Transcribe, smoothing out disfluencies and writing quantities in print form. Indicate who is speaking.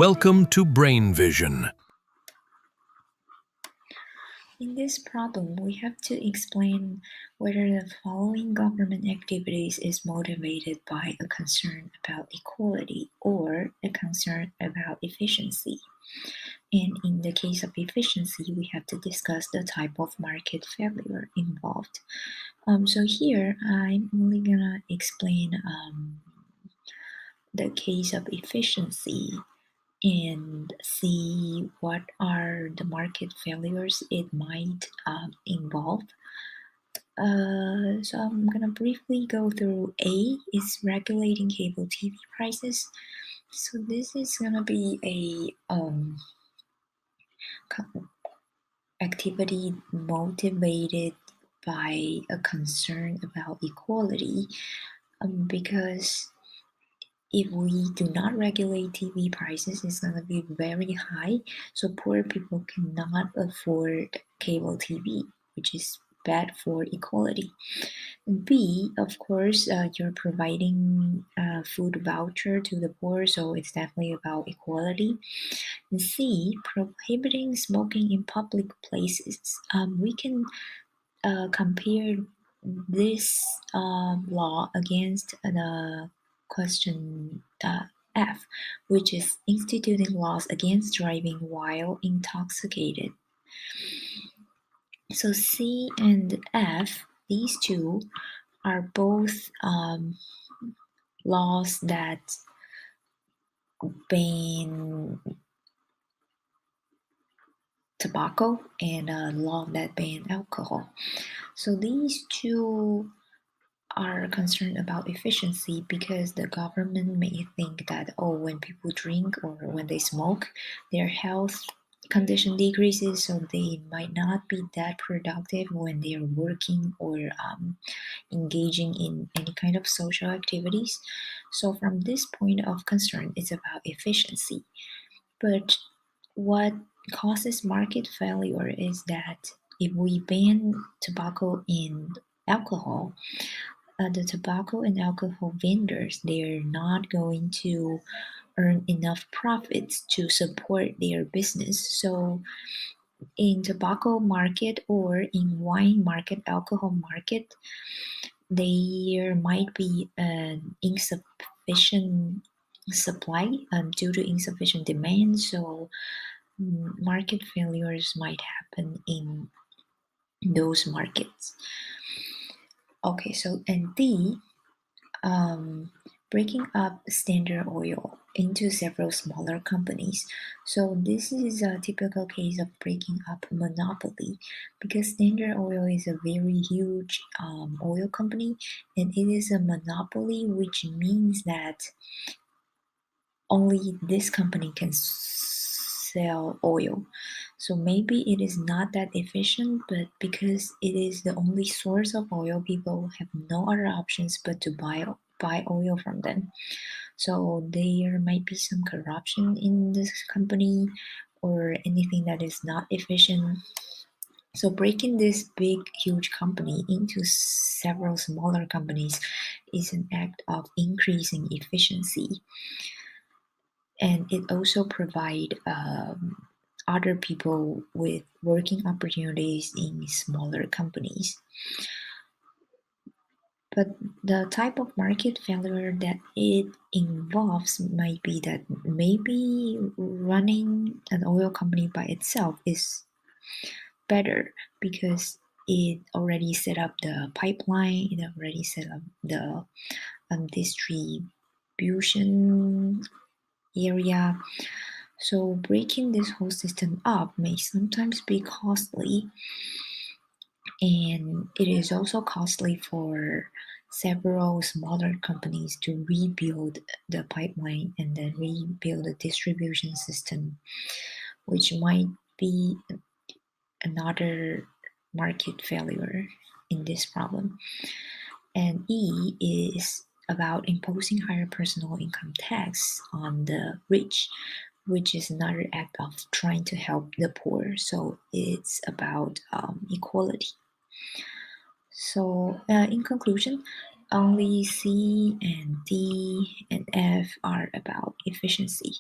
Speaker 1: Welcome to Brain Vision.
Speaker 2: In this problem, we have to explain whether the following government activities is motivated by a concern about equality or a concern about efficiency. And in the case of efficiency, we have to discuss the type of market failure involved. So here, I'm only gonna explain the case of efficiency and see what are the market failures it might involve. So I'm gonna briefly go through. A is regulating cable TV prices. So this is gonna be a activity motivated by a concern about equality, because if we do not regulate TV prices, it's going to be very high. So poor people cannot afford cable TV, which is bad for equality. B, of course, you're providing a food voucher to the poor, so it's definitely about equality. And C, prohibiting smoking in public places. We can compare this law against the question F, which is instituting laws against driving while intoxicated. So C and F, these two are both laws that ban tobacco and a law that ban alcohol. So these two are concerned about efficiency because the government may think that, when people drink or when they smoke, their health condition decreases, so they might not be that productive when they're working or engaging in any kind of social activities. So from this point of concern, it's about efficiency. But what causes market failure is that if we ban tobacco and alcohol, the tobacco and alcohol vendors, they're not going to earn enough profits to support their business. So in tobacco market or in wine market, alcohol market, there might be an insufficient supply due to insufficient demand. So market failures might happen in those markets. Okay, so and D, breaking up Standard Oil into several smaller companies. So this is a typical case of breaking up monopoly, because Standard Oil is a very huge oil company, and it is a monopoly, which means that only this company can sell oil. So maybe it is not that efficient, but because it is the only source of oil, people have no other options but to buy oil from them. So there might be some corruption in this company or anything that is not efficient. So breaking this big, huge company into several smaller companies is an act of increasing efficiency. And it also provide other people with working opportunities in smaller companies. But the type of market failure that it involves might be that maybe running an oil company by itself is better because it already set up the pipeline, it already set up the distribution area. So breaking this whole system up may sometimes be costly, and it is also costly for several smaller companies to rebuild the pipeline and then rebuild the distribution system, which might be another market failure in this problem. And E is about imposing higher personal income tax on the rich, which is another act of trying to help the poor. So it's about equality. So in conclusion, only C and D and F are about efficiency.